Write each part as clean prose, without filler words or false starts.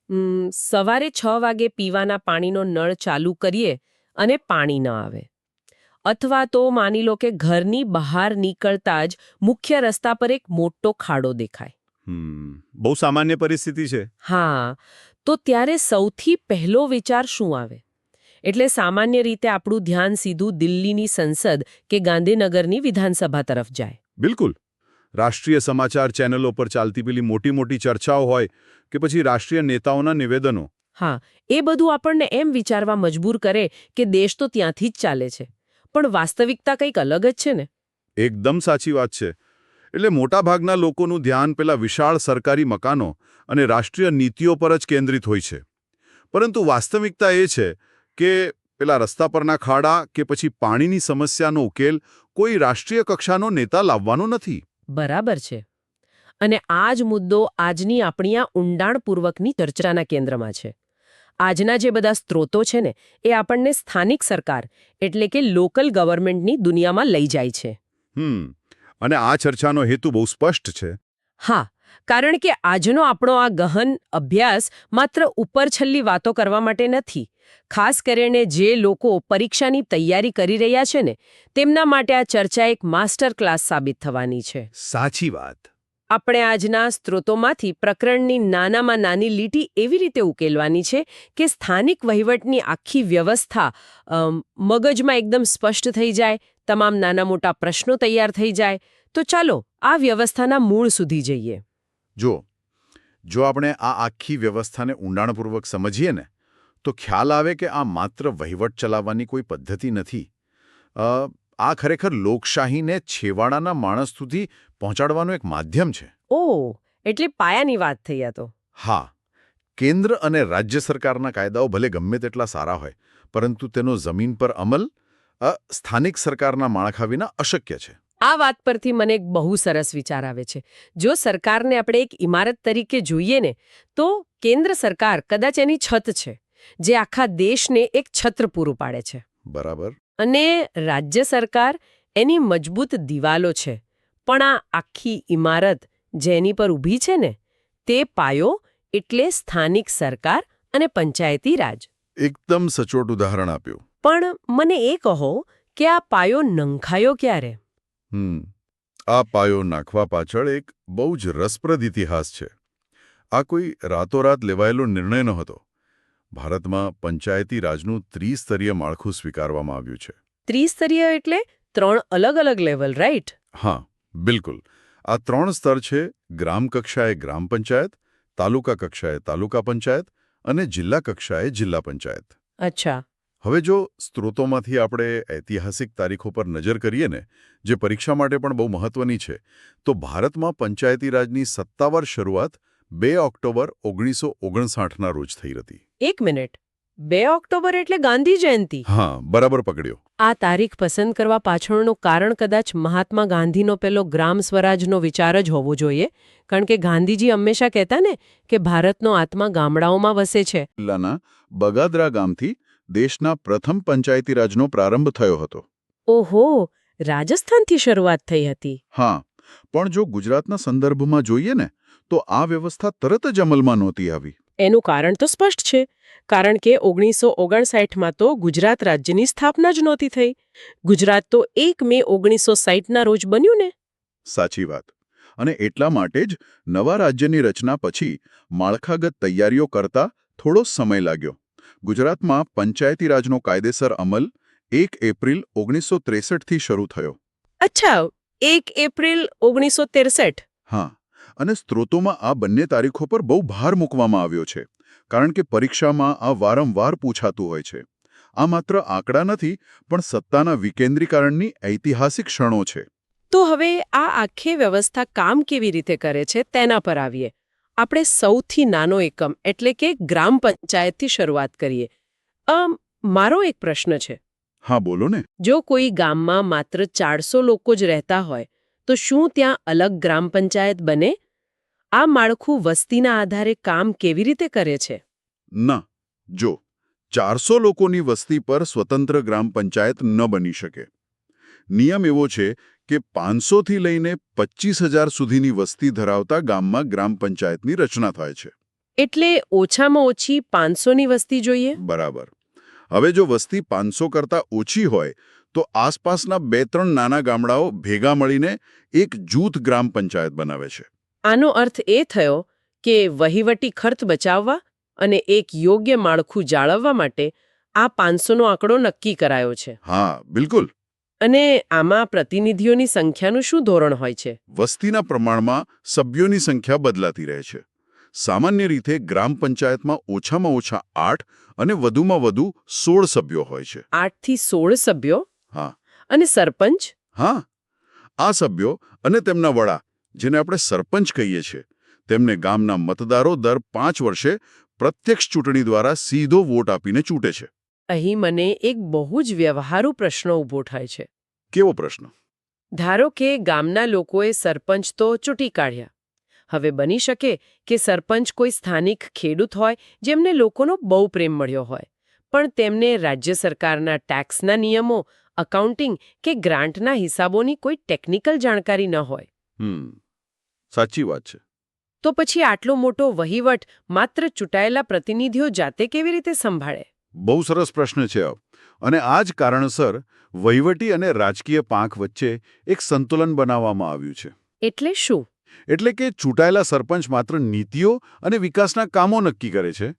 સવારે 6 વાગે પીવાના પાણીનો નળ ચાલુ કરીએ અને પાણી ન આવે. અથવા તો માની લો કે ઘરની બહાર નીકળતા જ મુખ્ય રસ્તા પર એક મોટો ખાડો દેખાય. બહુ સામાન્ય પરિસ્થિતિ છે. હા, તો ત્યારે સૌથી પહેલો વિચાર શું આવે? એટલે સામાન્ય રીતે આપણું ધ્યાન સીધું દિલ્હીની સંસદ કે ગાંધીનગરની વિધાનસભા તરફ જાય. બિલકુલ. રાષ્ટ્રીય સમાચાર ચેનલો પર ચાલતી પેલી મોટી મોટી ચર્ચાઓ હોય કે પછી રાષ્ટ્રીય નેતાઓના નિવેદનો. હા, એ બધું આપણને એમ વિચારવા મજબૂર કરે કે દેશ તો ત્યાંથી જ ચાલે છે. પણ વાસ્તવિકતા કંઈક અલગ જ છે ને. એકદમ સાચી વાત છે. એટલે મોટાભાગના લોકોનું ધ્યાન પેલા વિશાળ સરકારી મકાનો અને રાષ્ટ્રીય નીતિઓ પર જ કેન્દ્રિત હોય છે. પરંતુ વાસ્તવિકતા એ છે કે પેલા રસ્તા પરના ખાડા કે પછી પાણીની સમસ્યાનો ઉકેલ કોઈ રાષ્ટ્રીય કક્ષાનો નેતા લાવવાનો નથી. બરાબર છે. અને આ જ મુદ્દો આજની આપણી આ ઊંડાણપૂર્વકની ચર્ચાના કેન્દ્રમાં છે. આજના જે બધા સ્ત્રોતો છે ને એ આપણને સ્થાનિક સરકાર એટલે કે લોકલ ગવર્મેન્ટની દુનિયામાં લઈ જાય છે. અને આ ચર્ચાનો હેતુ બહુ સ્પષ્ટ છે. હા, કારણ કે આજનો આપણો આ ગહન અભ્યાસ માત્ર ઉપરછલ્લી વાતો કરવા માટે નથી. ખાસ કરીને જે લોકો પરીક્ષાની તૈયારી કરી રહ્યા છે ને તેમના માટે આ ચર્ચા એક માસ્ટર ક્લાસ સાબિત થવાની છે. સાચી વાત. આપણે આજના સ્ત્રોતોમાંથી પ્રકરણની નાનામાં નાની લીટી એવી રીતે ઉકેલવાની છે કે સ્થાનિક વહીવટની આખી વ્યવસ્થા મગજમાં એકદમ સ્પષ્ટ થઈ જાય, તમામ નાના મોટા પ્રશ્નો તૈયાર થઈ જાય. તો ચાલો આ વ્યવસ્થાના મૂળ સુધી જઈએ. જો આપણે આ આખી વ્યવસ્થાને ઊંડાણપૂર્વક સમજીએ ને તો ખ્યાલ આવે કે આ માત્ર વહીવટ ચલાવવાની કોઈ પદ્ધતિ નથી. આ ખરેખર લોકશાહીને છેવાડાના માણસ સુધી પહોંચાડવાનું એક માધ્યમ છે. ઓહ, એટલે પાયાની વાત થઈ આ તો. હા, કેન્દ્ર અને રાજ્ય સરકારના કાયદાઓ ભલે ગમે તેટલા સારા હોય, પરંતુ તેનો જમીન પર અમલ સ્થાનિક સરકારના માળખા વિના અશક્ય છે. આ વાત પરથી મને એક બહુ સરસ વિચાર આવે છે. જો સરકારને આપણે એક ઇમારત તરીકે જોઈએ ને તો કેન્દ્ર સરકાર કદાચ એની છત છે, જે આખા દેશને એક છત્ર પૂરું પાડે છે. બરાબર. અને રાજ્ય સરકાર એની મજબૂત દિવાલો છે. પણ આ આખી ઇમારત જેની પર ઊભી છે ને તે પાયો એટલે સ્થાનિક સરકાર અને પંચાયતી રાજ. એકદમ સચોટ ઉદાહરણ આપ્યું. પણ મને એ કહો કે આ પાયો નંખાયો ક્યારે? આ પાયો નાખવા પાછળ એક બહુ જ રસપ્રદ ઇતિહાસ છે. આ કોઈ રાતોરાત લેવાયેલો નિર્ણય નહોતો. ભારતમાં પંચાયતી રાજનું ત્રિસ્તરીય માળખું સ્વીકારવામાં આવ્યું છે. ત્રિસ્તરીય એટલે 3 અલગ અલગ લેવલ, રાઈટ? હા, બિલકુલ. આ 3 સ્તર છે: ગ્રામ કક્ષાએ ગ્રામ પંચાયત, તાલુકા કક્ષાએ તાલુકા પંચાયત અને જિલ્લા કક્ષાએ જિલ્લા પંચાયત. અચ્છા. હવે જો સ્ત્રોતોમાંથી આપણે ઐતિહાસિક તારીખો પર નજર કરીએ ને, જે પરીક્ષા માટે પણ બહુ મહત્વની છે, તો ભારતમાં પંચાયતી રાજની સત્તાવાર શરૂઆત 2 ઓક્ટોબર 1959ના રોજ થઈ હતી. એક મિનિટ, 2 ઓક્ટોબર એટલે ગાંધી જયંતિ? હા, બરાબર પકડ્યો. આ તારીખ પસંદ કરવા પાછળનું કારણ કદાચ મહાત્મા ગાંધીનો પેલો ગ્રામ સ્વરાજનો વિચાર જ હોવો જોઈએ. કારણ કે ગાંધીજી હંમેશા કહેતા ને કે ભારતનો આત્મા ગામડાઓમાં વસે છે. જિલ્લાના બગાદરા ગામથી દેશના પ્રથમ પંચાયતી રાજનો પ્રારંભ થયો હતો. ઓહો, રાજસ્થાનથી શરૂઆત થઈ હતી. હા, પણ જો ગુજરાતના સંદર્ભમાં જોઈએ ને તો આ વ્યવસ્થા તરત જ અમલમાં નહોતી આવી. એનું કારણ તો સ્પષ્ટ છે. કારણ કે 1959માં તો ગુજરાત રાજ્યની સ્થાપના જ નહોતી થઈ. ગુજરાત તો 1 મે 1960ના રોજ બન્યું ને. સાચી વાત. અને એટલા માટે જ નવા રાજ્યની રચના પછી માળખાગત તૈયારીઓ કરતા થોડો સમય લાગ્યો. ગુજરાતમાં પંચાયતી રાજનો કાયદેસર અમલ 1 એપ્રિલ 1963થી શરૂ થયો. અચ્છા, 1 એપ્રિલ 1963. હા, અને સ્ત્રોતોમાં આ બંને તારીખો પર બહુ ભાર મૂકવામાં આવ્યો છે. કારણ કે પરીક્ષામાં આ વારંવાર પૂછાતું હોય છે. આ માત્ર આંકડા નથી, પણ સત્તાના વિકેન્દ્રીકરણની ઐતિહાસિક ક્ષણો છે. તો હવે આ આખી વ્યવસ્થા કામ કેવી રીતે કરે છે તેના પર આવીએ. આપણે સૌથી નાનો એકમ એટલે કે ગ્રામ પંચાયતથી શરૂઆત કરીએ. મારો એક પ્રશ્ન છે. હા, બોલો ને. જો કોઈ ગામમાં માત્ર 400 લોકો જ રહેતા હોય તો શું ત્યાં અલગ ગ્રામ પંચાયત બને? આ માળખું વસ્તીના આધારે કામ કેવી રીતે કરે છે? ના, જો 400 લોકોની વસ્તી પર સ્વતંત્ર ગ્રામ પંચાયત ન બની શકે. નિયમ એવો છે કે 500થી લઈને 25,000 સુધીની વસ્તી ધરાવતા ગામમાં ગ્રામ પંચાયતની રચના થાય છે. એટલે ઓછામાં ઓછી 500ની વસ્તી જોઈએ? બરાબર. હવે જો વસ્તી 500 કરતાં ઓછી હોય તો આસપાસના 2-3 નાના ગામડાઓ ભેગા મળીને એક જૂથ ગ્રામ પંચાયત બનાવે છે. આનો અર્થ એ થયો કે વહીવટી ખર્ચ બચાવવા અને એક યોગ્ય માળખું જાળવવા માટે આ 500નો આંકડો નક્કી કરાયો છે. હા, બિલકુલ. અને આમાં પ્રતિનિધિઓની સંખ્યાનું શું ધોરણ હોય છે? વસ્તીના પ્રમાણમાં સભ્યોની સંખ્યા બદલાતી રહે છે. સામાન્ય રીતે ગ્રામ પંચાયતમાં ઓછામાં ઓછા 8 અને વધુમાં વધુ 16 સભ્યો હોય છે. 8 થી 16 સભ્યો? હા. અને સરપંચ? હા. આ સભ્યો અને તેમના વડા, જેને આપણે સરપંચ કહીએ છીએ, તેમને ગામના મતદારો દર 5 વર્ષે પ્રત્યક્ષ ચૂંટણી દ્વારા સીધો વોટ આપીને ચૂંટે છે. અહીં મને એક બહુ જ વ્યવહારુ પ્રશ્ન ઊભો થાય છે. કેવો પ્રશ્ન? ધારો કે ગામના લોકોએ સરપંચ તો ચૂંટી કાઢ્યા. હવે બની શકે કે સરપંચ કોઈ સ્થાનિક ખેડૂત હોય જેમને લોકોનો બહુ પ્રેમ મળ્યો હોય, પણ તેમને રાજ્ય સરકારના ટેક્સના નિયમો, અકાઉન્ટિંગ કે ગ્રાન્ટના હિસાબોની કોઈ ટેકનિકલ જાણકારી ન હોય. સાચી વાત છે. તો પછી આટલો મોટો વહીવટ માત્ર ચૂંટાયેલા પ્રતિનિધિઓ જાતે કેવી રીતે સંભાળે? બહુ સરસ પ્રશ્ન છે. અને આ જ કારણસર વહીવટી અને રાજકીય પાંખ વચ્ચે એક સંતુલન બનાવવામાં આવ્યું છે. એટલે શું? એટલે કે ચૂંટાયેલા સરપંચ માત્ર નીતિઓ અને વિકાસના કામો નક્કી કરે છે,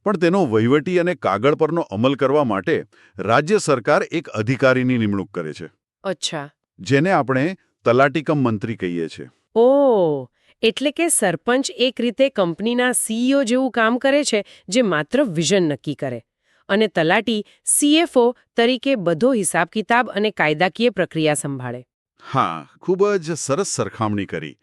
પણ તેનો વહીવટી અને કાગળ પરનો અમલ કરવા માટે રાજ્ય સરકાર એક અધિકારીની નિમણૂક કરે છે. અચ્છા. જેને આપણે તલાટીકમ મંત્રી કહીએ છીએ. ઓહ, એટલે કે સરપંચ એક રીતે કંપનીના સીઈઓ જેવું કામ કરે છે, જે માત્ર વિઝન નક્કી કરે, અને તલાટી સીએફઓ તરીકે બધો હિસાબ કિતાબ અને કાયદાકીય પ્રક્રિયા સંભાળે. હા, ખૂબ જ સરસ સરખામણી કરી.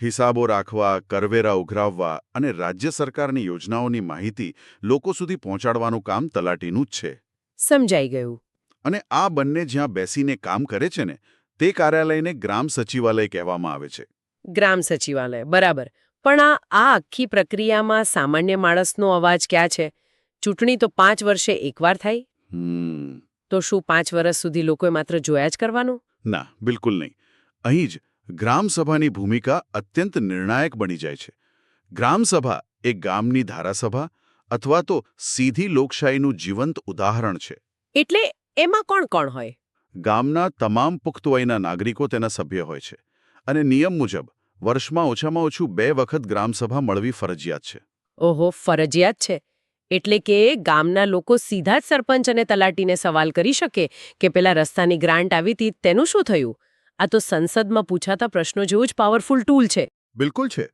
હિસાબો રાખવા, કરવેરા ઉઘરાવવા અને રાજ્ય સરકારની યોજનાઓની માહિતી લોકો સુધી પહોંચાડવાનું કામ તલાટીનું જ છે. સમજાઈ ગયું. અને આ બંને જ્યાં બેસીને કામ કરે છે ને, તે કાર્યાલયને ગ્રામ સચિવાલય કહેવામાં આવે છે. ગ્રામ સચિવાલય, બરાબર. પણ આ આખી પ્રક્રિયામાં સામાન્ય માણસનો અવાજ ક્યાં છે? ચૂંટણી તો 5 વર્ષે એકવાર થાય. તો શું 5 વર્ષ સુધી લોકોએ માત્ર જોયા જ કરવાનું? ના, બિલકુલ નહીં. અહીં જ ગ્રામસભાની ભૂમિકા અત્યંત નિર્ણાયક બની જાય છે. ગ્રામસભા એ ગામની ધારાસભા અથવા તો સીધી લોકશાહીનું જીવંત ઉદાહરણ છે. એટલે એમાં કોણ કોણ હોય? ગામના તમામ પુખ્ત વયના નાગરિકો તેના સભ્ય હોય છે. અને નિયમ મુજબ વર્ષમાં ઓછામાં ઓછું 2 વખત ગ્રામસભા મળવી ફરજિયાત છે. ઓહો, ફરજિયાત છે. એટલે કે ગામના લોકો સીધા જ સરપંચ અને તલાટીને સવાલ કરી શકે કે પેલા રસ્તાની ગ્રાન્ટ આવી હતી તેનું શું થયું? આ તો સંસદમાં પૂછાતા પ્રશ્નો જેવું જ પાવરફુલ ટૂલ છે. બિલકુલ છે.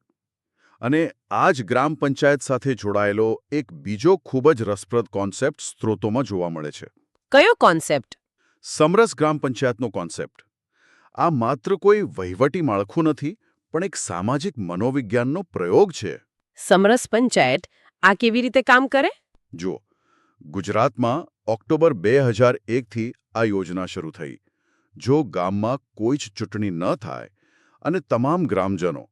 અને આ જ ગ્રામ પંચાયત સાથે જોડાયેલો એક બીજો ખૂબ જ રસપ્રદ કોન્સેપ્ટ સ્ત્રોતોમાં જોવા મળે છે. કયો કોન્સેપ્ટ? સમરસ ગ્રામ પંચાયતનો કોન્સેપ્ટ. આ માત્ર કોઈ વહીવટી માળખું નથી, પણ એક સામાજિક મનોવિજ્ઞાનનો પ્રયોગ છે. સમરસ પંચાયત આ કેવી રીતે કામ કરે? જુઓ, ગુજરાતમાં ઓક્ટોબર 2001થી આ યોજના શરૂ થઈ. જો ગામમાં કોઈ જ ચૂંટણી ન થાય અને તમામ ગ્રામજનો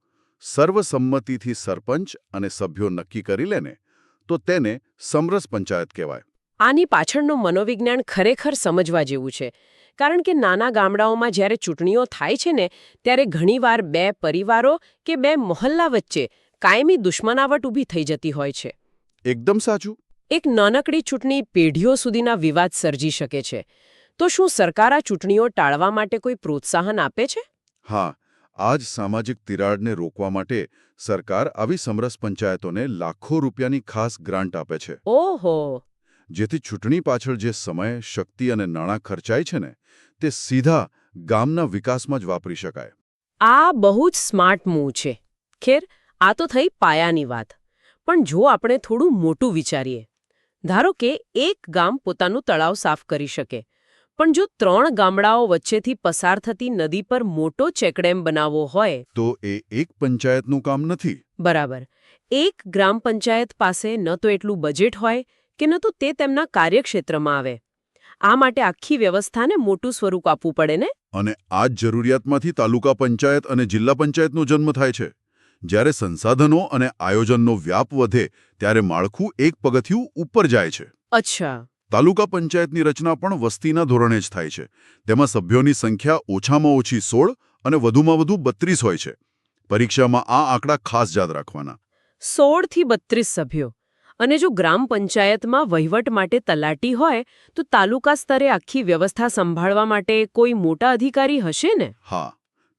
સર્વસંમતિથી સરપંચ અને સભ્યો નક્કી કરી લે ને, તો તેને સમરસ પંચાયત કહેવાય. આની પાછળનું મનોવિજ્ઞાન ખરેખર સમજવા જેવું છે. કારણ કે નાના ગામડાઓમાં જ્યારે ચૂંટણીઓ થાય છે ને, ત્યારે ઘણીવાર 2 પરિવારો કે 2 મહોલ્લા વચ્ચે કાયમી દુશ્મનાવટ ઊભી થઈ જતી હોય છે. એકદમ સાચું. એક નાનકડી ચૂંટણી પેઢીઓ સુધીના વિવાદ સર્જી શકે છે. તો શું સરકાર આ ચૂંટણીઓ ટાળવા માટે કોઈ પ્રોત્સાહન આપે છે? હા, આ જ સામાજિક તિરાડને રોકવા માટે સરકાર આવી સમરસ પંચાયતોને લાખો રૂપિયાની ખાસ ગ્રાન્ટ આપે છે. ઓહો! જેથી ચૂંટણી પાછળ જે સમય, શક્તિ અને નાણાં ખર્ચાય છે ને, તે સીધા ગામના વિકાસમાં જ વાપરી શકાય. આ બહુ જ સ્માર્ટ મૂવ છે. ખેર, આ તો થઈ પાયાની વાત. પણ જો આપણે થોડું મોટું વિચારીએ, ધારો કે એક ગામ પોતાનું તળાવ સાફ કરી શકે, પણ જો 3 ગામડાઓ વચ્ચેથી પસાર થતી નદી પર મોટો ચેકડેમ બનાવવો હોય, તો એ એક પંચાયતનું કામ નથી. બરાબર. એક ગ્રામ પંચાયત પાસે ન તો એટલું બજેટ હોય કે ન તો તે તેમના કાર્યક્ષેત્રમાં આવે. આ માટે આખી વ્યવસ્થાને મોટું સ્વરૂપ આપવું પડે ને? અને આ જ જરૂરિયાતમાંથી તાલુકા પંચાયત અને જિલ્લા પંચાયતનો જન્મ થાય છે. જ્યારે સંસાધનો અને આયોજનનો વ્યાપ વધે, ત્યારે માળખું એક પગથિયું ઉપર જાય છે. અચ્છા. તાલુકા પંચાયતની રચના પણ વસ્તીના ધોરણે જ થાય છે. તેમાં સભ્યોની સંખ્યા ઓછામાં ઓછી 16 અને વધુમાં વધુ 32 હોય છે. પરીક્ષામાં આ આંકડા ખાસ યાદ રાખવાના. 16 થી 32 સભ્યો. અને જો ગ્રામ પંચાયતમાં વહીવટ માટે તલાટી હોય તો તાલુકા સ્તરે આખી વ્યવસ્થા સંભાળવા માટે કોઈ મોટા અધિકારી હશે ને? હા,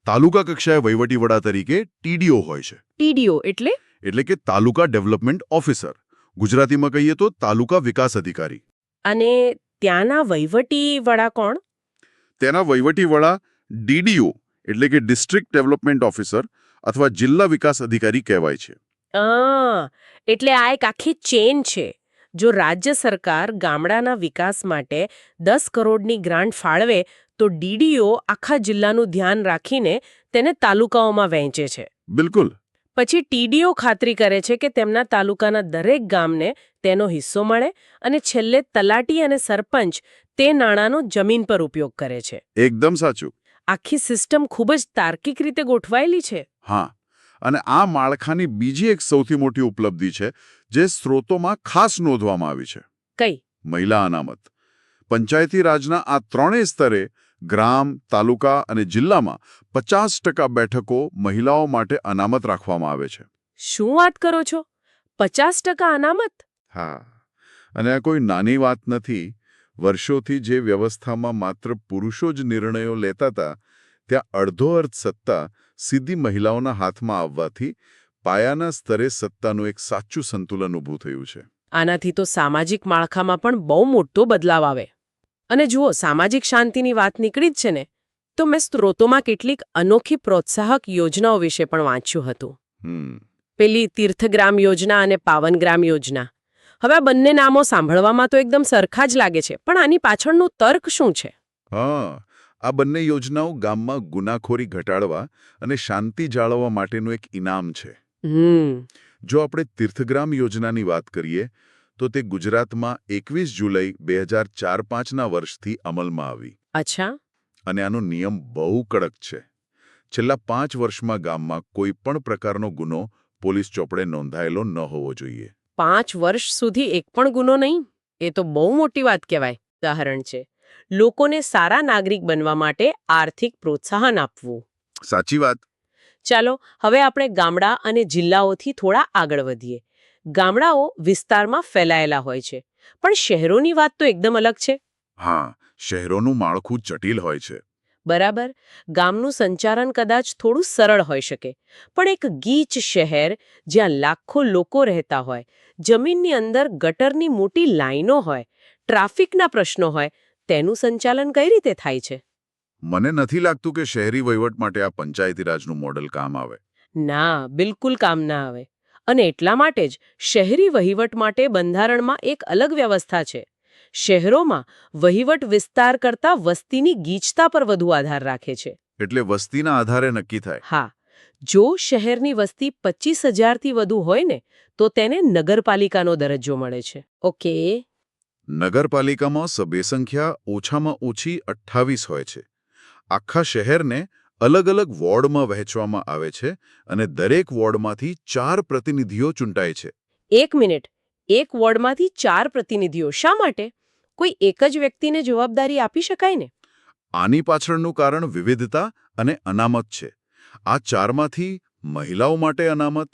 તાલુકા કક્ષાએ વહીવટી વડા તરીકે ટીડીઓ હોય છે. ટીડીઓ એટલે કે તાલુકા ડેવલપમેન્ટ ઓફિસર. ગુજરાતીમાં કહીએ તો તાલુકા વિકાસ અધિકારી. અને ત્યાંના વહીવટી વડા કોણ? તેના વહીવટી વડા ડીડીઓ એટલે કે ડિસ્ટ્રિક્ટ ડેવલપમેન્ટ ઓફિસર અથવા જિલ્લા વિકાસ અધિકારી કહેવાય છે. એટલે આ એક આખી ચેન છે. જો રાજ્ય સરકાર ગામડાના વિકાસ માટે 10 કરોડની ગ્રાન્ટ ફાળવે તો ડીડીઓ આખા જિલ્લાનું ધ્યાન રાખીને તેને તાલુકાઓમાં વહેંચે છે. બિલકુલ. પછી ટીડીઓ ખાતરી કરે છે કે તેમના તાલુકાના દરેક ગામને તેનો હિસ્સો મળે અને છેલ્લે તલાટી અને સરપંચ તે નાણાંનો જમીન પર ઉપયોગ કરે છે. એકદમ સાચું. આખી સિસ્ટમ ખૂબ જ તાર્કિક રીતે ગોઠવાયેલી છે. હા, અને આ માળખાની બીજી એક સૌથી મોટી ઉપલબ્ધિ છે જે સ્ત્રોતોમાં ખાસ નોંધવામાં આવી છે. કઈ? મહિલા અનામત. પંચાયતી રાજના આ ત્રણેય સ્તરે ગ્રામ, તાલુકા અને જિલ્લામાં 50% બેઠકો મહિલાઓ માટે અનામત રાખવામાં આવે છે. શું વાત કરો છો? 50% અનામત? હા, અને આ કોઈ નાની વાત નથી. વર્ષોથી જે વ્યવસ્થામાં માત્ર પુરુષો જ નિર્ણયો લેતા હતા ત્યાં અડધો અર્ધ સત્તા સીધી મહિલાઓના હાથમાં આવવાથી પાયાના સ્તરે સત્તાનું એક સાચું સંતુલન ઊભું થયું છે. આનાથી તો સામાજિક માળખામાં પણ બહુ મોટો બદલાવ આવે. અને જુઓ, સામાજિક શાંતિની વાત નીકળી જ છે ને, તો મેં સ્ત્રોતોમાં કેટલીક અનોખી પ્રોત્સાહક યોજનાઓ વિશે પણ વાંચ્યું હતું. પેલી તીર્થગ્રામ યોજના અને પાવનગ્રામ યોજના. હવે આ બંને નામો સાંભળવામાં તો એકદમ સરખા જ લાગે છે, પણ આની પાછળનું તર્ક શું છે? હા, આ બંને યોજનાઓ ગામમાં ગુનાખોરી ઘટાડવા અને શાંતિ જાળવવા માટેનું એક ઇનામ છે. જો આપણે તીર્થગ્રામ યોજનાની વાત કરીએ તો તે ગુજરાતમાં 21 જુલાઈ 2004-05ના વર્ષથી અમલમાં આવી. અચ્છા. અને આનો નિયમ બહુ કડક છે. છેલ્લા 5 વર્ષમાં ગામમાં કોઈ પણ પ્રકારનો ગુનો પોલીસ ચોપડે નોંધાયેલો ન હોવો જોઈએ. 5 વર્ષ સુધી એક પણ ગુનો નહીં? એ તો બહુ મોટી વાત કહેવાય. ઉદાહરણ છે લોકોને સારા નાગરિક બનવા માટે આર્થિક પ્રોત્સાહન આપવું. સાચી વાત. ચાલો હવે આપણે ગામડા અને જિલ્લાઓથી થોડા આગળ વધીએ. ગામડાઓ વિસ્તારમાં ફેલાયેલા હોય છે, પણ શહેરોની વાત તો એકદમ અલગ છે. હા, શહેરોનું માળખું જટિલ હોય છે. બરાબર. ગામનું સંચાલન કદાચ થોડું સરળ હોઈ શકે, પણ એક ગીચ શહેર જ્યાં લાખો લોકો રહેતા હોય, જમીનની અંદર ગટરની મોટી લાઈનો હોય, ટ્રાફિકના પ્રશ્નો હોય, તેનું સંચાલન કઈ રીતે થાય છે? મને નથી લાગતું કે શહેરી વહીવટ માટે આ પંચાયતી રાજનું મોડેલ કામ આવે. ના, બિલકુલ કામ ના આવે. અને એટલા માટે જ શહેરી વહીવટ માટે બંધારણમાં એક અલગ વ્યવસ્થા છે. શહેરોમાં વહીવટ વિસ્તાર કરતાં વસ્તીની ગીચતા પર વધુ આધાર રાખે છે. એટલે વસ્તીના આધારે નક્કી થાય. હા, જો શહેરની વસ્તી 25,000થી વધુ હોય ને તો તેને નગરપાલિકાનો દરજ્જો મળે છે. ઓકે. નગરપાલિકામાં સભ્ય સંખ્યા ઓછામાં ઓછી 28 હોય છે. આખા શહેરને અલગ અલગ વોર્ડમાં વહેંચવામાં આવે છે અને દરેક વોર્ડમાંથી 4 પ્રતિનિધિઓ ચૂંટાય છે. 1 મિનિટ. એક વોર્ડમાંથી 4 પ્રતિનિધિઓ શા માટે? કોઈ એક જ વ્યક્તિને જવાબદારી આપી શકાય ને? આની પાછળનું કારણ વિવિધતા અને અનામત છે. આ 4માંથી મહિલાઓ માટે અનામત,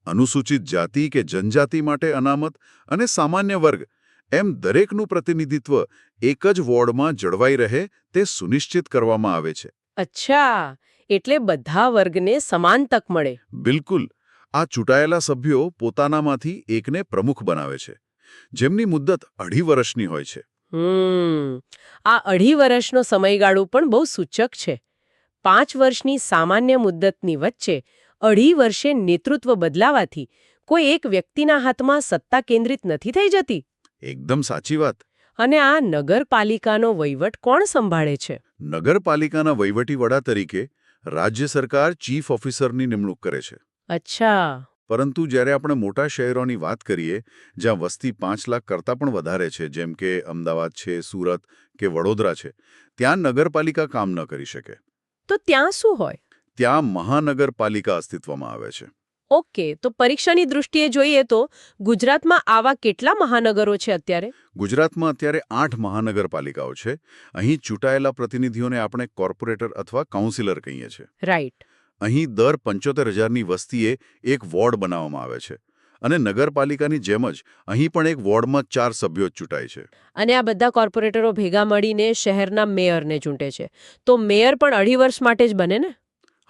અનુસૂચિત જાતિ કે જનજાતિ માટે અનામત અને સામાન્ય વર્ગ એમ દરેકનું પ્રતિનિધિત્વ એક જ વોર્ડમાં જળવાઈ રહે તે સુનિશ્ચિત કરવામાં આવે છે. અચ્છા, એટલે બધા વર્ગને સમાન તક મળે. બિલકુલ. આ ચૂંટાયેલા સભ્યો પોતાનામાંથી એકને પ્રમુખ બનાવે છે, જેમની મુદ્દત 2.5 વર્ષની હોય છે. આ 2.5 વર્ષનો સમયગાળો પણ બહુ સૂચક છે. 5 વર્ષની સામાન્ય મુદ્દતની વચ્ચે 2.5 વર્ષે નેતૃત્વ બદલાવાથી કોઈ એક વ્યક્તિના હાથમાં સત્તા કેન્દ્રિત નથી થઈ જતી? એકદમ સાચી વાત. અને આ નગરપાલિકાનો વહીવટ કોણ સંભાળે છે? નગરપાલિકાના વહીવટી વડા તરીકે રાજ્ય સરકાર ચીફ ઓફિસરની નિમણૂક કરે છે. અચ્છા. પરંતુ જ્યારે આપણે મોટા શહેરોની વાત કરીએ, જ્યાં વસ્તી 5 લાખ કરતાં પણ વધારે છે, જેમ કે અમદાવાદ છે, સુરત કે વડોદરા છે, ત્યાં નગરપાલિકા કામ ન કરી શકે. તો ત્યાં શું હોય? ત્યાં મહાનગરપાલિકા અસ્તિત્વમાં આવે છે. ઓકે, તો પરીક્ષાની દૃષ્ટિએ જોઈએ તો ગુજરાતમાં આવા કેટલા મહાનગરો છે અત્યારે? ગુજરાતમાં અત્યારે 8 મહાનગરપાલિકાઓ છે. અહીં ચૂંટાયેલા પ્રતિનિધિઓને આપણે કોર્પોરેટર અથવા કાઉન્સિલર કહીએ છીએ. રાઈટ. અહીં દર 75,000ની વસ્તીએ એક વોર્ડ બનાવવામાં આવે છે. અને નગરપાલિકાની જેમ જ અહીં પણ એક વોર્ડમાં 4 સભ્યો જ ચૂંટાય છે. અને આ બધા કોર્પોરેટરો ભેગા મળીને શહેરના મેયરને ચૂંટે છે. તો મેયર પણ 2.5 વર્ષ માટે જ બને ને?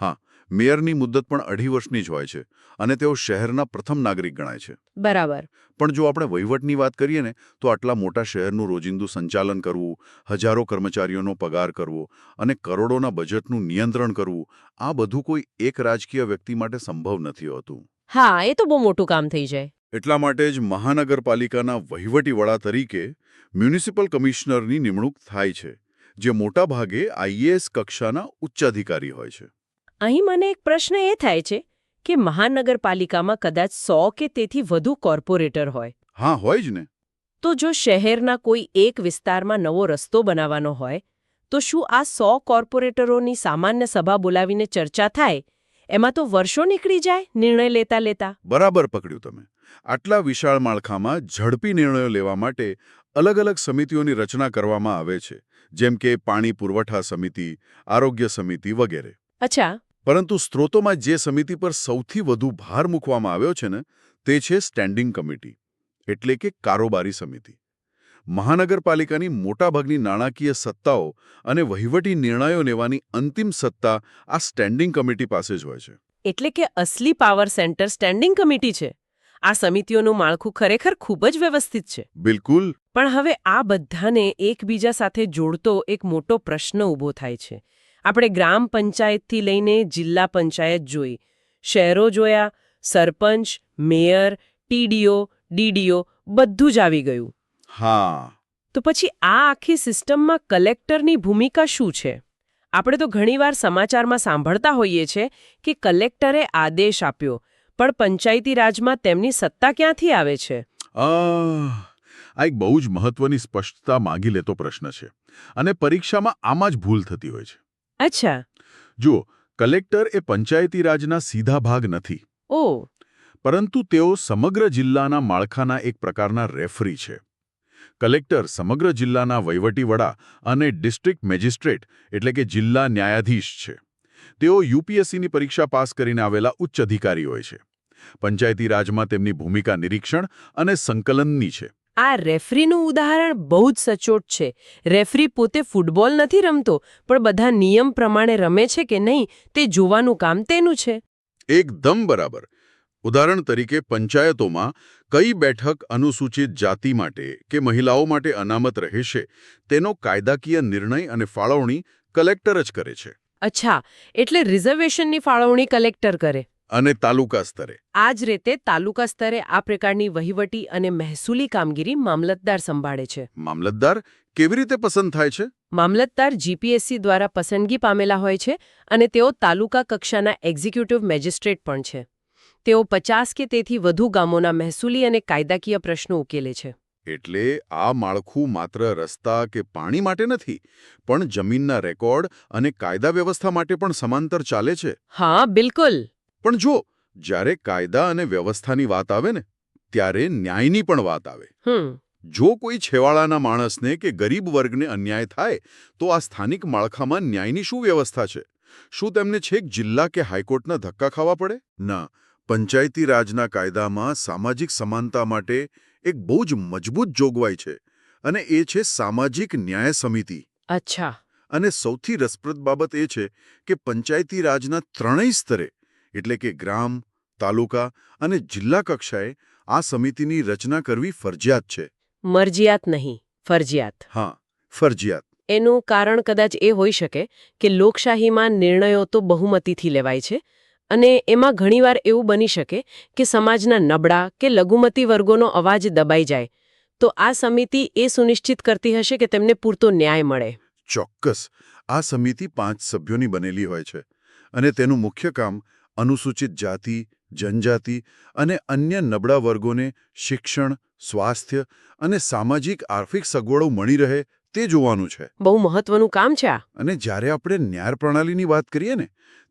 હા, મેયરની મુદ્દત પણ 2.5 વર્ષની જ હોય છે અને તેઓ શહેરના પ્રથમ નાગરિક ગણાય છે. બરાબર. પણ જો આપણે વહીવટની વાત કરીએ ને તો આટલા મોટા શહેરનું રોજિંદુ સંચાલન કરવું, હજારો કર્મચારીઓનો પગાર કરવો અને કરોડોના બજેટનું નિયંત્રણ કરવું, આ બધું કોઈ એક રાજકીય વ્યક્તિ માટે સંભવ નથી હોતું. હા, એ તો બહુ મોટું કામ થઈ જાય. એટલા માટે જ મહાનગરપાલિકાના વહીવટી વડા તરીકે મ્યુનિસિપલ કમિશનરની નિમણૂક થાય છે, જે મોટાભાગે આઈએએસ કક્ષાના ઉચ્ચ અધિકારી હોય છે. અહીં મને એક પ્રશ્ન એ થાય છે કે મહાનગરપાલિકામાં કદાચ 100 કે તેથી વધુ કોર્પોરેટર હોય. હા, હોય જ ને. તો જો શહેરના કોઈ એક વિસ્તારમાં નવો રસ્તો બનાવવાનો હોય તો શું આ 100 કોર્પોરેટરોની સામાન્ય સભા બોલાવીને ચર્ચા થાય? એમાં તો વર્ષો નીકળી જાય નિર્ણય લેતા લેતા. બરાબર પકડ્યું તમે. આટલા વિશાળ માળખામાં ઝડપી નિર્ણયો લેવા માટે અલગ અલગ સમિતિઓની રચના કરવામાં આવે છે, જેમ કે પાણી પુરવઠા સમિતિ, આરોગ્ય સમિતિ વગેરે. અચ્છા. પરંતુ સ્ત્રોતોમાં જે સમિતિ પર સૌથી વધુ ભાર મૂકવામાં આવ્યો છે ને તે છે સ્ટેન્ડિંગ કમિટી, એટલે કે કારોબારી સમિતિ. મહાનગરપાલિકાની મોટાભાગની નાણાકીય સત્તાઓ અને વહીવટી નિર્ણયો લેવાની અંતિમ સત્તા આ સ્ટેન્ડિંગ કમિટી પાસે જ હોય છે. એટલે કે અસલી પાવર સેન્ટર સ્ટેન્ડિંગ કમિટી છે. આ સમિતિઓનું માળખું ખરેખર ખૂબ જ વ્યવસ્થિત છે. બિલકુલ. પણ હવે આ બધાને એકબીજા સાથે જોડતો એક મોટો પ્રશ્ન ઊભો થાય છે. આપણે ગ્રામ પંચાયતથી લઈને જિલ્લા પંચાયત જોઈ, શહેરો જોયા, સરપંચ, મેયર, ટીડીઓ, ડીડીઓ બધું જ આવી ગયું. હા. તો પછી આ આખી સિસ્ટમમાં કલેક્ટરની ભૂમિકા શું છે? આપણે તો ઘણીવાર સમાચારમાં સાંભળતા હોઈએ છીએ કે કલેક્ટરે આદેશ આપ્યો, પણ પંચાયતી રાજમાં તેમની સત્તા ક્યાંથી આવે છે? આ એક બહુ જ મહત્વની સ્પષ્ટતા માંગી લેતો પ્રશ્ન છે અને પરીક્ષામાં આમાં જ ભૂલ થતી હોય છે. અચ્છા. જુઓ, કલેક્ટર એ પંચાયતી રાજના સીધા ભાગ નથી. ઓહ. પરંતુ તેઓ સમગ્ર જિલ્લાના માળખાના એક પ્રકારના રેફરી છે. કલેક્ટર સમગ્ર જિલ્લાના વહીવટી વડા અને ડિસ્ટ્રિક્ટ મેજિસ્ટ્રેટ એટલે કે જિલ્લા ન્યાયાધીશ છે. તેઓ યુપીએસસીની પરીક્ષા પાસ કરીને આવેલા ઉચ્ચ અધિકારી હોય છે. પંચાયતી રાજમાં તેમની ભૂમિકા નિરીક્ષણ અને સંકલનની છે. આ રેફરીનું ઉદાહરણ બહુ જ સચોટ છે. રેફરી પોતે ફૂટબોલ નથી રમતો, પણ બધા નિયમ પ્રમાણે રમે છે કે નહીં તે જોવાનું કામ તેનું છે. એકદમ બરાબર. ઉદાહરણ તરીકે પંચાયતોમાં કઈ બેઠક અનુસૂચિત જાતિ માટે કે મહિલાઓ માટે અનામત રહેશે તેનો કાયદાકીય નિર્ણય અને ફાળવણી કલેક્ટર જ કરે છે. અચ્છા, એટલે રિઝર્વેશનની ફાળવણી કલેક્ટર કરે. અને તાલુકા સ્તરે આ જ રીતે તાલુકા સ્તરે આ પ્રકારની વહીવટી અને મહેસૂલી કામગીરી મામલતદાર સંભાળે છે. મામલતદાર કેવી રીતે પસંદ થાય છે? મામલતદાર જીપીએસસી દ્વારા પસંદગી પામેલા હોય છે અને તેઓ તાલુકા કક્ષાના એક્ઝિક્યુટિવ મેજિસ્ટ્રેટ પણ છે. તેઓ 50 કે તેથી વધુ ગામોના મહેસૂલી અને કાયદાકીય પ્રશ્નો ઉકેલે છે. એટલે આ માળખું માત્ર રસ્તા કે પાણી માટે નથી, પણ જમીનના રેકોર્ડ અને કાયદા વ્યવસ્થા માટે પણ સમાંતર ચાલે છે. હા, બિલકુલ. પણ જો જ્યારે કાયદા અને વ્યવસ્થાની વાત આવે ને ત્યારે ન્યાયની પણ વાત આવે. જો કોઈ છેવાડાના માણસને કે ગરીબ વર્ગને અન્યાય થાય તો આ સ્થાનિક માળખામાં ન્યાયની શું વ્યવસ્થા છે? શું તેમને છેક જિલ્લા કે હાઈકોર્ટના ધક્કા ખાવા પડે? ના. પંચાયતી રાજના કાયદામાં સામાજિક સમાનતા માટે એક બહુ જ મજબૂત જોગવાઈ છે અને એ છે સામાજિક ન્યાય સમિતિ. અચ્છા. અને સૌથી રસપ્રદ બાબત એ છે કે પંચાયતી રાજના ત્રણેય સ્તરે એટલે કે ગ્રામ, તાલુકા અને જિલ્લા કક્ષાએ આ સમિતિની રચના કરવી ફરજિયાત છે. મરજિયાત નહીં, ફરજિયાત. હા, ફરજિયાત. એનું કારણ કદાચ એ હોઈ શકે કે લોકશાહીમાં નિર્ણયો તો બહુમતીથી લેવાય છે અને એમાં ઘણીવાર એવું બની શકે કે સમાજના નબળા કે લઘુમતી વર્ગોનો અવાજ દબાઈ જાય. તો આ સમિતિ એ સુનિશ્ચિત કરતી હશે કે તેમને પૂરતો ન્યાય મળે. ચોક્કસ. આ સમિતિ 5 સભ્યોની બનેલી હોય છે અને તેનું મુખ્ય કામ અનુસૂચિત જાતિ, જનજાતિ અને અન્ય નબળા વર્ગોને શિક્ષણ, સ્વાસ્થ્ય અને સામાજિક આર્થિક સગવડો મળી રહે તે જોવાનું છે. બહુ મહત્વનું કામ છે આ. અને જ્યારે આપણે ન્યાય પ્રણાલીની વાત કરીએ ને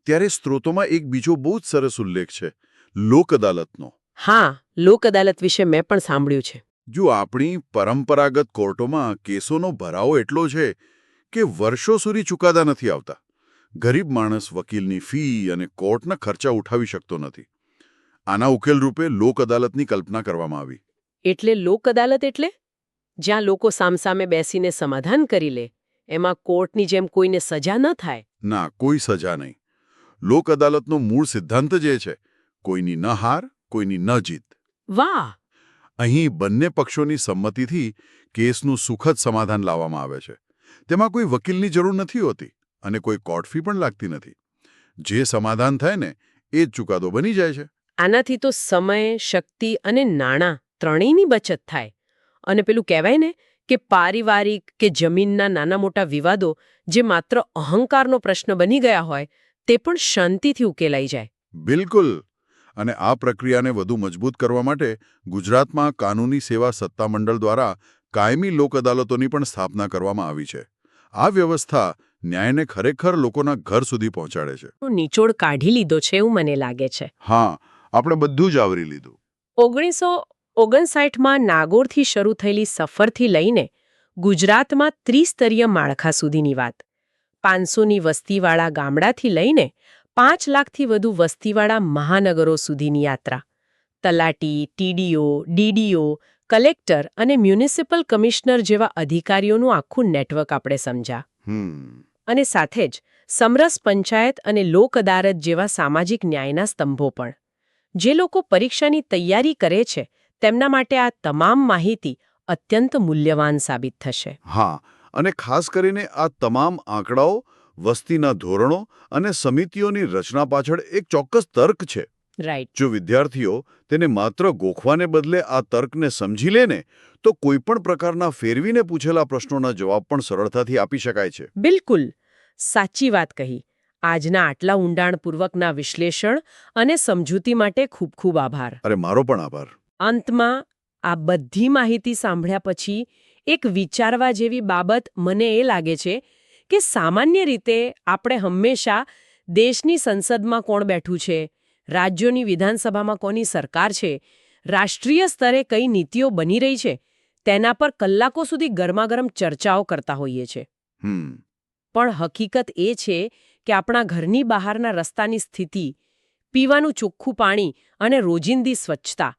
ત્યારે સ્ત્રોતોમાં એક બીજો બહુ જ સરસ ઉલ્લેખ છે, લોક અદાલતનો. હા, લોક અદાલત વિશે મેં પણ સાંભળ્યું છે. જો આપણી પરંપરાગત કોર્ટોમાં કેસોનો ભરાવો એટલો છે કે વર્ષો સુધી ચુકાદા નથી આવતા. ગરીબ માણસ વકીલની ફી અને કોર્ટના ખર્ચા ઉઠાવી શકતો નથી. આના ઉકેલ રૂપે લોક અદાલતની કલ્પના કરવામાં આવી. એટલે લોક અદાલત એટલે જ્યાં લોકો સામસામે બેસીને સમાધાન કરી લે, એમાં કોર્ટની જેમ કોઈને સજા ન થાય. ના, કોઈ સજા નહીં. લોક અદાલતનો મૂળ સિદ્ધાંત જ એ છે, કોઈની ન હાર, કોઈની ન જીત. વાહ! અહીં બંને પક્ષોની સંમતિથી કેસનું સુખદ સમાધાન લાવવામાં આવે છે. તેમાં કોઈ વકીલની જરૂર નથી હોતી અને કોઈ કોર્ટ ફી પણ લાગતી નથી. જે સમાધાન થાય ને એ જ ચુકાદો બની જાય છે. આનાથી તો સમય, શક્તિ અને નાણાં ત્રણેયની બચત થાય. અને પેલું કહેવાય ને કે પારિવારિક કે જમીનના નાના મોટા વિવાદો જે માત્ર અહંકારનો પ્રશ્ન બની ગયા હોય તે પણ શાંતિથી ઉકેલાઈ જાય. બિલકુલ. અને આ પ્રક્રિયાને વધુ મજબૂત કરવા માટે ગુજરાતમાં કાનૂની સેવા સત્તામંડળ દ્વારા કાયમી લોક અદાલતોની પણ સ્થાપના કરવામાં આવી છે. આ વ્યવસ્થા ન્યાયને ખરેખર લોકોના ઘર સુધી પહોંચાડે છે. નિચોડ કાઢી લીધો છે એવું મને લાગે છે. હા, આપણે બધું જ આવરી લીધું. 1959માં નાગોરથી શરૂ થયેલી સફરથી લઈને ગુજરાતમાં ત્રિસ્તરીય માળખા સુધીની વાત, 500ની વસ્તીવાળા ગામડાથી લઈને 5 લાખથી વધુ વસ્તીવાળા મહાનગરો સુધીની યાત્રા, તલાટી, ટીડીઓ, ડીડીઓ, કલેક્ટર અને મ્યુનિસિપલ કમિશનર જેવા અધિકારીઓનું આખું નેટવર્ક આપણે સમજ્યા. અને સાથે જ સમરસ પંચાયત અને લોક અદાલત જેવા સામાજિક ન્યાયના સ્તંભો પણ. જે લોકો પરીક્ષાની તૈયારી કરે છે તેમના માટે આ તમામ માહિતી અત્યંત મૂલ્યવાન સાબિત થશે. હા, અને ખાસ કરીને આ તમામ આંકડાઓ, વસ્તીના ધોરણો અને સમિતિઓની રચના પાછળ એક ચોક્કસ તર્ક છે. રાઈટ. જો વિદ્યાર્થીઓ તેને માત્ર ગોખવાને બદલે આ તર્કને સમજી લે ને તો કોઈપણ પ્રકારના ફેરવીને પૂછેલા પ્રશ્નોના જવાબ પણ સરળતાથી આપી શકાય છે. બિલકુલ સાચી વાત કહી. આજના આટલા ઊંડાણપૂર્વકના વિશ્લેષણ અને સમજૂતી માટે ખૂબ ખૂબ આભાર. અરે, મારો પણ આભાર. અંતમાં આ બધી માહિતી સાંભળ્યા પછી એક વિચારવા જેવી બાબત મને એ લાગે છે કે સામાન્ય રીતે આપણે હંમેશા દેશની સંસદમાં કોણ બેઠું છે, રાજ્યોની વિધાનસભામાં કોની સરકાર છે, રાષ્ટ્રીય સ્તરે કઈ નીતિઓ બની રહી છે, તેના પર કલાકો સુધી ગરમાગરમ ચર્ચાઓ કરતા હોઈએ છીએ. પણ હકીકત એ છે કે આપણા ઘરની બહારના રસ્તાની સ્થિતિ, પીવાનું ચોખ્ખું પાણી અને રોજિંદી સ્વચ્છતા,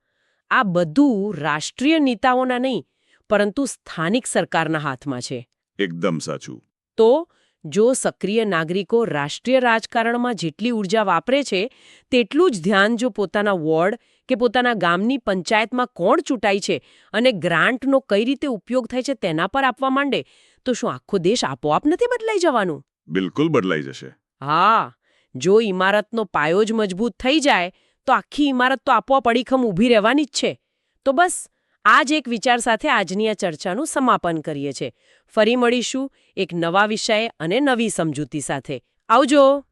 આ બધું રાષ્ટ્રીય નેતાઓના નહીં પરંતુ સ્થાનિક સરકારના હાથમાં છે. એકદમ સાચું. તો જો સક્રિય નાગરિકો રાષ્ટ્રીય રાજકારણમાં જેટલી ઊર્જા વાપરે છે તેટલું જ ધ્યાન જો પોતાના વોર્ડ કે પોતાના ગામની પંચાયતમાં કોણ ચૂંટાય છે અને ગ્રાન્ટનો કઈ રીતે ઉપયોગ થાય છે તેના પર આપવા માંડે તો શું આખો દેશ આપોઆપ નથી બદલાઈ જવાનું? બિલકુલ બદલાઈ જશે. હા, જો ઇમારતનો પાયો જ મજબૂત થઈ જાય તો આખી ઇમારત તો આપોઆપ અડીખમ ઊભી રહેવાની જ છે. તો બસ આ જ એક વિચાર સાથે આજની આ ચર્ચાનું સમાપન કરીએ છીએ. ફરી મળીશું એક નવા વિષય અને નવી સમજૂતી સાથે. આવજો.